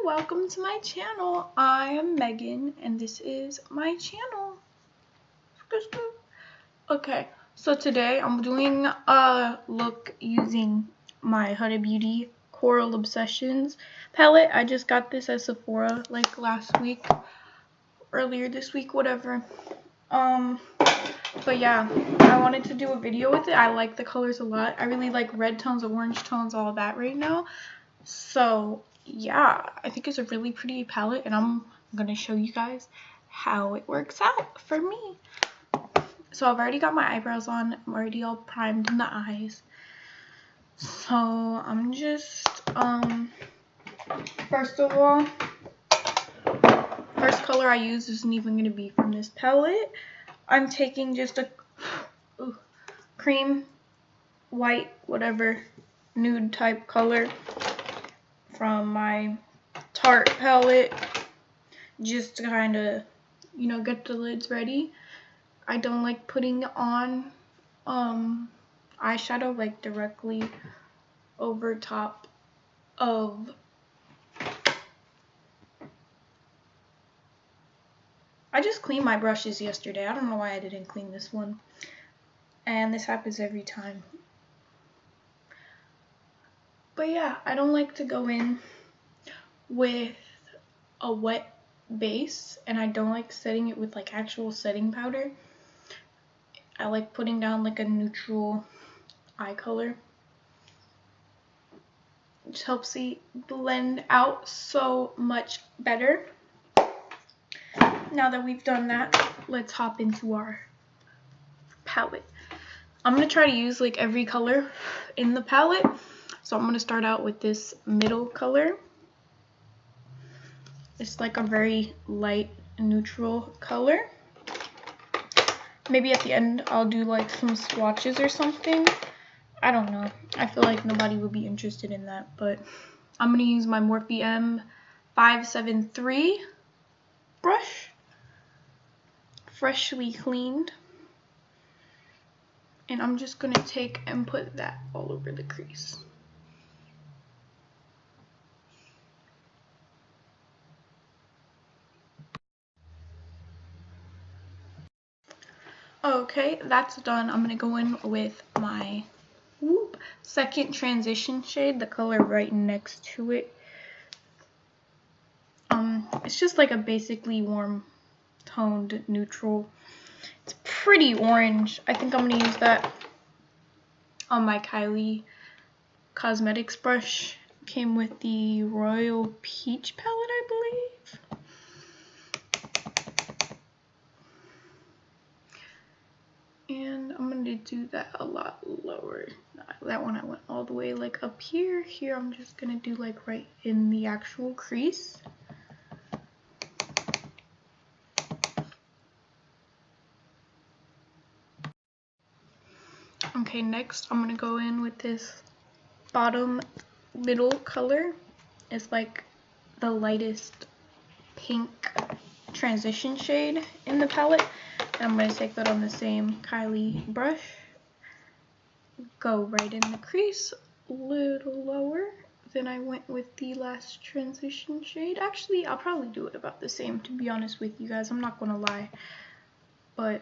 welcome to my channel. I am Megan and this is my channel. Okay, so today I'm doing a look using my Huda Beauty Coral Obsessions palette. I just got this at Sephora like last week, earlier this week, whatever. But yeah, I wanted to do a video with it. I like the colors a lot. I really like red tones, orange tones, all of that right now. So yeah, I think it's a really pretty palette and I'm gonna show you guys how it works out for me. So I've already got my eyebrows on. I'm already all primed in the eyes. So I'm just first of all, first color I use isn't even gonna be from this palette. I'm taking just a cream, white, whatever, nude type color from my Tarte palette, just to kind of, you know, get the lids ready. I don't like putting on eyeshadow like directly over top of I just cleaned my brushes yesterday. I don't know why I didn't clean this one, and this happens every time. But yeah, I don't like to go in with a wet base, and I don't like setting it with like actual setting powder. I like putting down like a neutral eye color. It just helps it blend out so much better. Now that we've done that, let's hop into our palette. I'm going to try to use like every color in the palette. So I'm going to start out with this middle color. It's like a very light neutral color. Maybe at the end I'll do like some swatches or something. I don't know. I feel like nobody would be interested in that, but I'm going to use my Morphe M573 brush, freshly cleaned, and I'm just going to take and put that all over the crease. Okay, that's done. I'm going to go in with my second transition shade, the color right next to it. It's just like a basically warm toned neutral. It's pretty orange. I think I'm going to use that on my Kylie Cosmetics brush. Came with the Royal Peach palette, I believe. And I'm going to do that a lot lower. That one I went all the way like up here. Here I'm just going to do like right in the actual crease. Okay, next I'm going to go in with this bottom middle color. It's like the lightest pink transition shade in the palette. And I'm going to take that on the same Kylie brush. Go right in the crease, a little lower than I went with the last transition shade. Actually, I'll probably do it about the same, to be honest with you guys. I'm not going to lie. But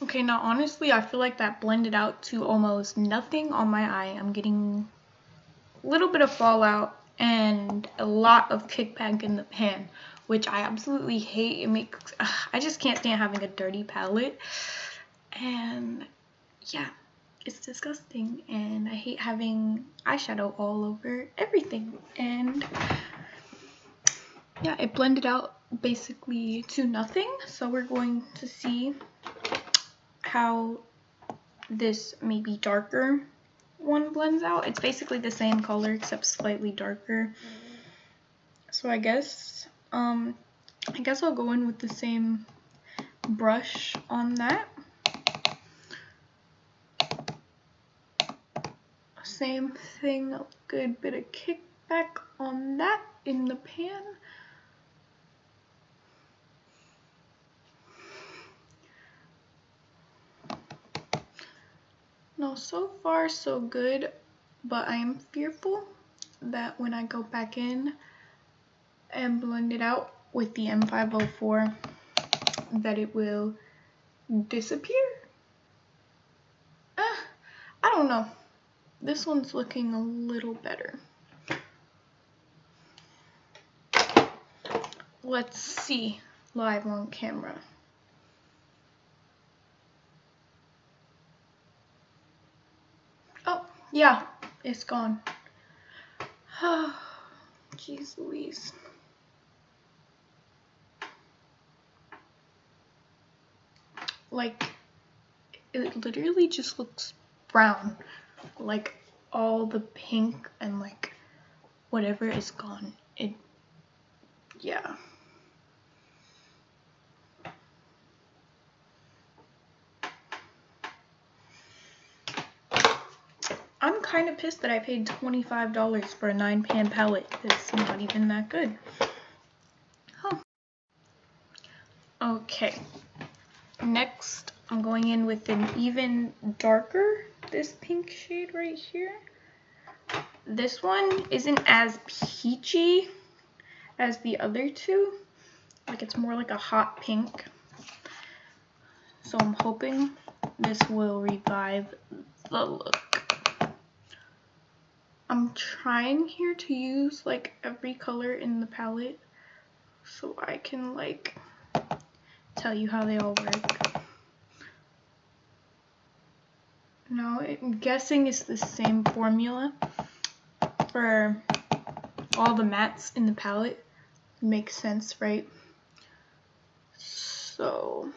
okay, now honestly, I feel like that blended out to almost nothing on my eye. I'm getting a little bit of fallout and a lot of kickback in the pan, which I absolutely hate. It makes I just can't stand having a dirty palette, and yeah, it's disgusting, and I hate having eyeshadow all over everything. And yeah, it blended out basically to nothing. So we're going to see how this maybe darker one blends out. It's basically the same color except slightly darker. So I guess I'll go in with the same brush on that. Same thing, a good bit of kickback on that in the pan. Now, so far so good, but I am fearful that when I go back in and blend it out with the M504, that it will disappear. I don't know. This one's looking a little better. Let's see live on camera. Oh, yeah, it's gone. Jeez Louise. Like, it literally just looks brown. Like, all the pink and like whatever is gone. Yeah. I'm kind of pissed that I paid $25 for a 9-pan palette. It's not even that good. Huh. Okay. Next, I'm going in with an even darker, this pink shade right here. This one isn't as peachy as the other two. Like, it's more like a hot pink. So I'm hoping this will revive the look. I'm trying here to use like every color in the palette so I can like tell you how they all work. Now I'm guessing it's the same formula for all the mattes in the palette. Makes sense, right? So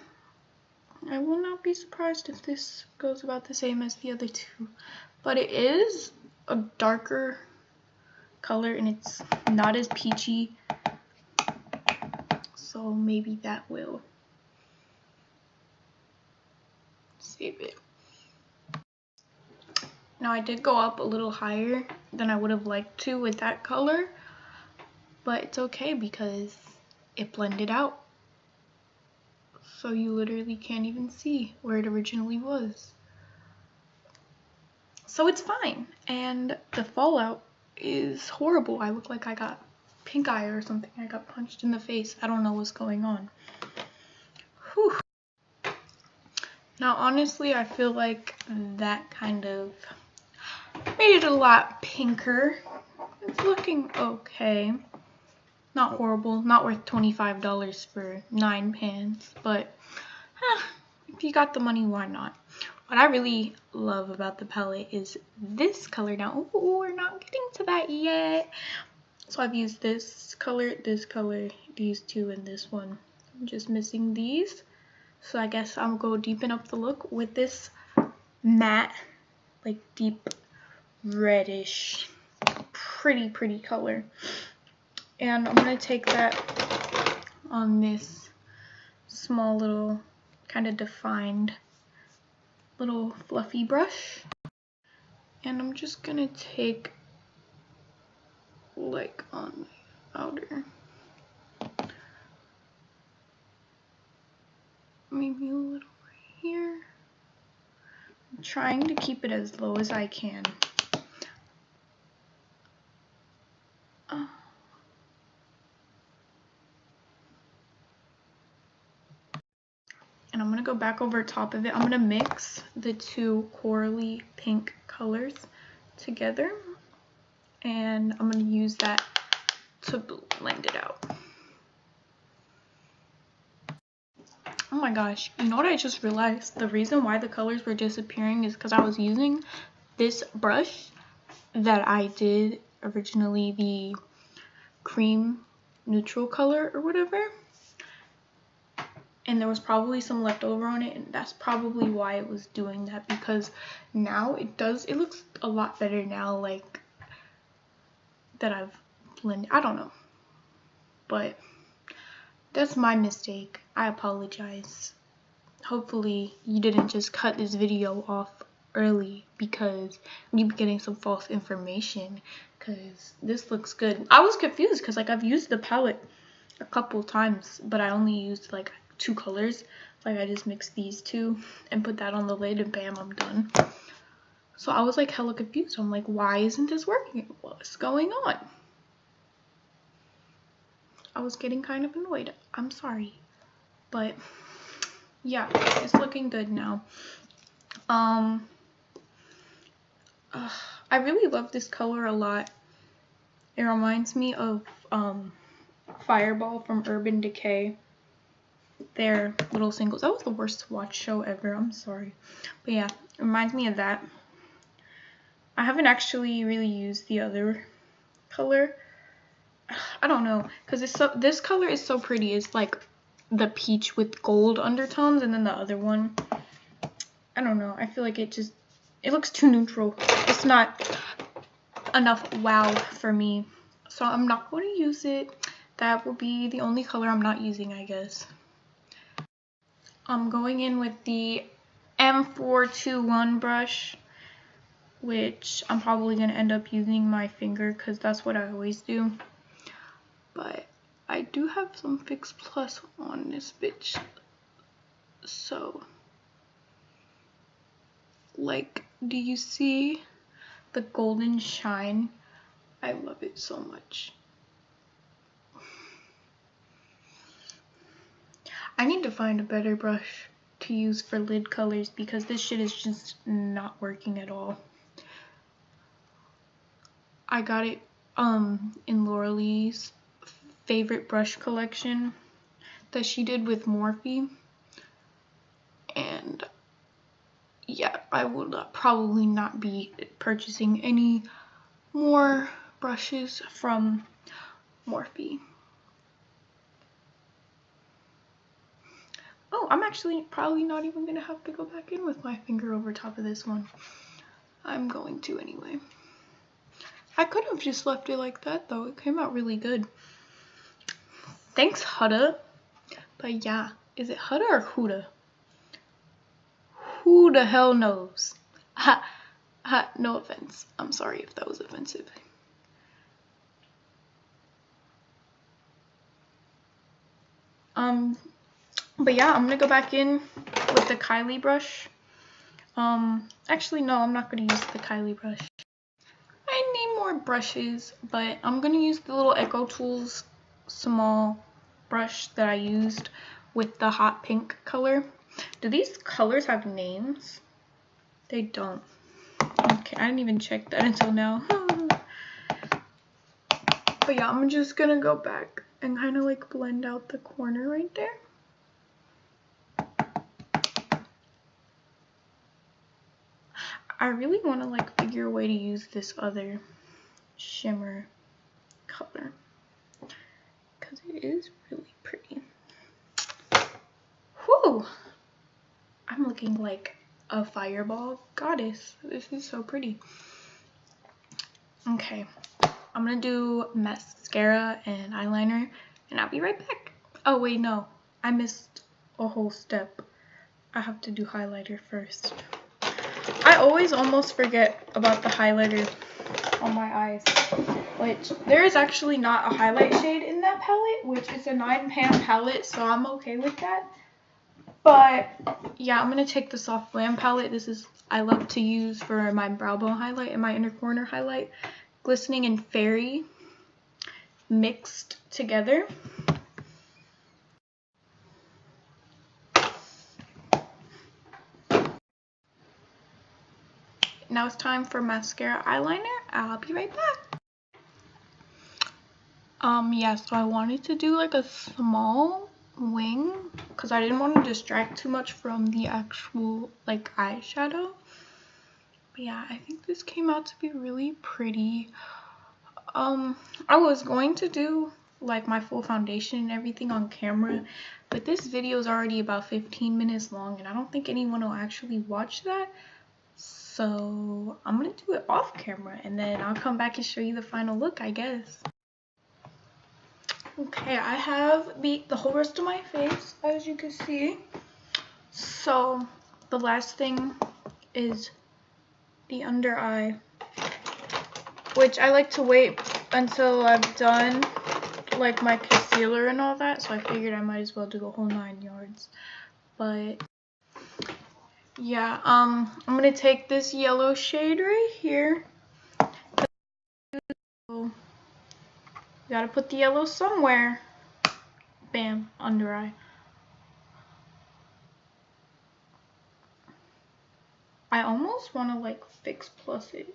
I will not be surprised if this goes about the same as the other two, but it is a darker color and it's not as peachy, so maybe that will save it. Now I did go up a little higher than I would have liked to with that color, but it's okay because it blended out, so you literally can't even see where it originally was. So it's fine, and the fallout is horrible. I look like I got pink eye or something. I got punched in the face. I don't know what's going on. Whew. Now honestly, I feel like that kind of made it a lot pinker. It's looking okay. Not horrible. Not worth $25 for 9 pans, but if you got the money, why not? What I really love about the palette is this color. Now, ooh, we're not getting to that yet. So I've used this color, these two, and this one. I'm just missing these. So I guess I'll go deepen up the look with this matte, like deep reddish, pretty color. And I'm gonna take that on this small little kind of defined little fluffy brush, and I'm just gonna take like on the outer, maybe a little right here. I'm trying to keep it as low as I can. And I'm gonna go back over top of it. I'm gonna mix the two corally pink colors together, and I'm gonna use that to blend it out. Oh my gosh, you know what I just realized? The reason why the colors were disappearing is because I was using this brush that I did originally, the cream neutral color or whatever, and there was probably some left over on it, and that's probably why it was doing that, because now it looks a lot better now, like that I've blended. I don't know, but that's my mistake. I apologize. Hopefully you didn't just cut this video off early because you've been getting some false information, because this looks good. I was confused because like I've used the palette a couple times, but I only used like 2 colors. Like I just mixed these two and put that on the lid and bam, I'm done. So I was like hella confused. I'm like, why isn't this working? What's going on? I was getting kind of annoyed. I'm sorry. But yeah, it's looking good now. I really love this color a lot. It reminds me of Fireball from Urban Decay. Their little singles. That was the worst to watch show ever. I'm sorry. But yeah, it reminds me of that. I haven't actually really used the other color. I don't know, because this color is so pretty. It's like the peach with gold undertones, and then the other one, I don't know. I feel like it looks too neutral. It's not enough wow for me. So I'm not going to use it. That will be the only color I'm not using, I guess. I'm going in with the M421 brush, which I'm probably going to end up using my finger because that's what I always do. But I do have some Fix Plus on this bitch. So, like, do you see the golden shine? I love it so much. I need to find a better brush to use for lid colors because this shit is just not working at all. I got it in Laurel's favorite brush collection that she did with Morphe, and yeah, I will probably not be purchasing any more brushes from Morphe. Oh, I'm actually probably not even gonna have to go back in with my finger over top of this one. I'm going to anyway. I could have just left it like that though. It came out really good. Thanks, Huda. But yeah, is it Huda or Huda? Who the hell knows? Ha, ha, no offense. I'm sorry if that was offensive. But yeah, I'm gonna go back in with the Kylie brush. Actually no, I'm not gonna use the Kylie brush. I need more brushes, but I'm gonna use the little Echo Tools small brush that I used with the hot pink color. Do these colors have names? They don't. Okay, I didn't even check that until now. But yeah, I'm just gonna go back and kind of like blend out the corner right there. I really want to like figure a way to use this other shimmer color because it is really pretty. Whew! I'm looking like a fireball goddess. This is so pretty. Okay, I'm gonna do mascara and eyeliner and I'll be right back. Oh wait, no, I missed a whole step. I have to do highlighter first. I always almost forget about the highlighter on my eyes, which there is actually not a highlight shade in that palette, which is a 9-pan palette, so I'm okay with that. But yeah, I'm gonna take the Soft Glam palette. This is I love to use for my brow bone highlight and my inner corner highlight. Glistening and Fairy mixed together. Now it's time for mascara eyeliner. I'll be right back. Yeah, so I wanted to do like a small wing because I didn't want to distract too much from the actual like eyeshadow. But yeah, I think this came out to be really pretty. I was going to do like my full foundation and everything on camera, but this video is already about 15 minutes long and I don't think anyone will actually watch that. So I'm gonna do it off camera and then I'll come back and show you the final look, I guess. Okay, I have the whole rest of my face, as you can see. So the last thing is the under eye, which I like to wait until I've done like my concealer and all that, so I figured I might as well do the whole 9 yards. But Yeah, I'm gonna take this yellow shade right here. You gotta put the yellow somewhere. Bam, under eye. I almost want to like fix plus it.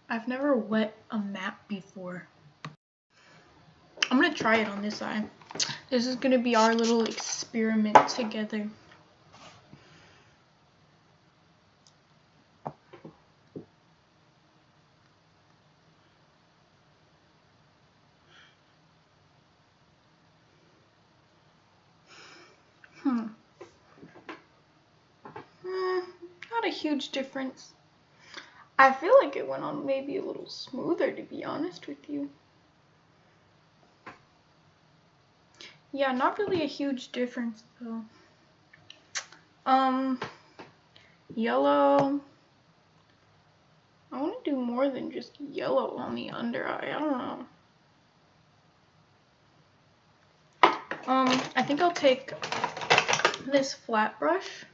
I've never wet a map before. I'm gonna try it on this eye. This is gonna be our little experiment together. Not a huge difference. I feel like it went on maybe a little smoother, to be honest with you. Yeah, not really a huge difference though. Yellow. I want to do more than just yellow on the under eye. I don't know. I think I'll take this flat brush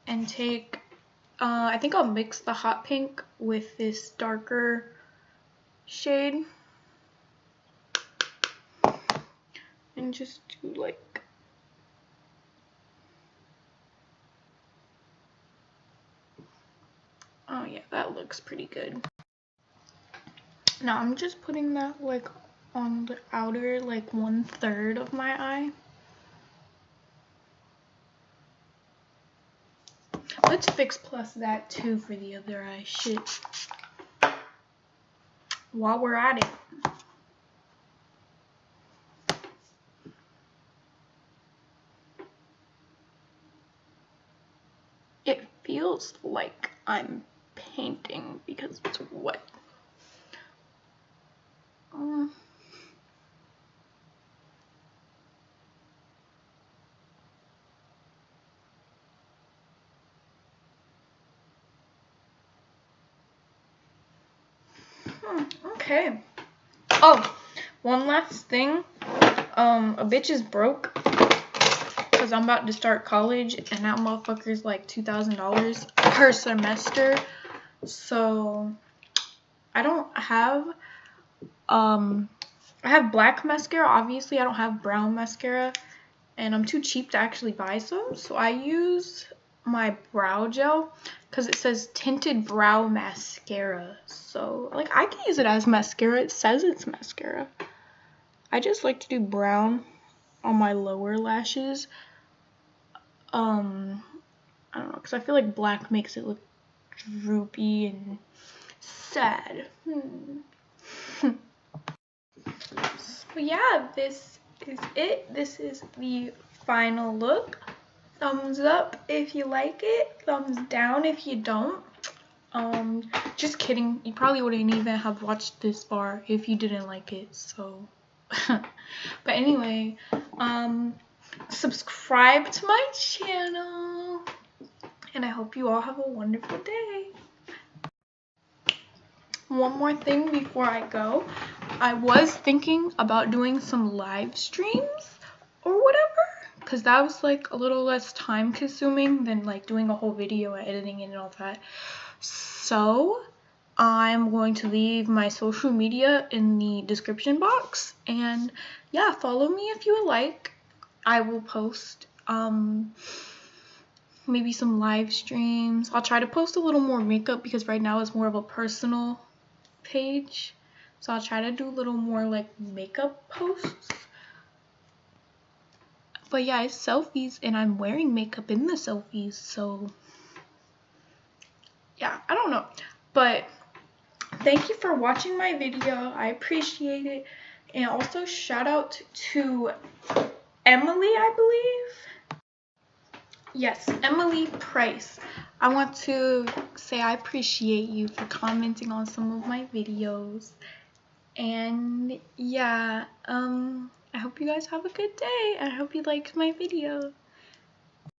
and take, I think I'll mix the hot pink with this darker shade and just do like, oh yeah, that looks pretty good. Now I'm just putting that like on the outer like 1/3 of my eye. Let's fix plus that too for the other eye. Shit. While we're at it. It feels like I'm painting because it's wet. Okay. Oh, one last thing. A bitch is broke because I'm about to start college and that motherfucker's like $2,000 per semester. So I don't have I have black mascara. Obviously I don't have brown mascara and I'm too cheap to actually buy some, so I use my brow gel because it says tinted brow mascara. So like I can use it as mascara. It says it's mascara. I just like to do brown on my lower lashes. I don't know, because I feel like black makes it look droopy and sad. So yeah, this is it. This is the final look. Thumbs up if you like it. Thumbs down if you don't. Just kidding. You probably wouldn't even have watched this far if you didn't like it. So, but anyway, subscribe to my channel, and I hope you all have a wonderful day. One more thing before I go. I was thinking about doing some live streams or whatever, because that was like a little less time consuming than like doing a whole video and editing it and all that. So I'm going to leave my social media in the description box, and yeah, follow me if you would like. I will post maybe some live streams. I'll try to post a little more makeup because right now it's more of a personal page, so I'll try to do a little more like makeup posts. But yeah, it's selfies and I'm wearing makeup in the selfies, so yeah, I don't know. But thank you for watching my video. I appreciate it. And also shout out to Emily, I believe. Yes, Emily Price. I want to say I appreciate you for commenting on some of my videos. And yeah, I hope you guys have a good day. I hope you liked my video.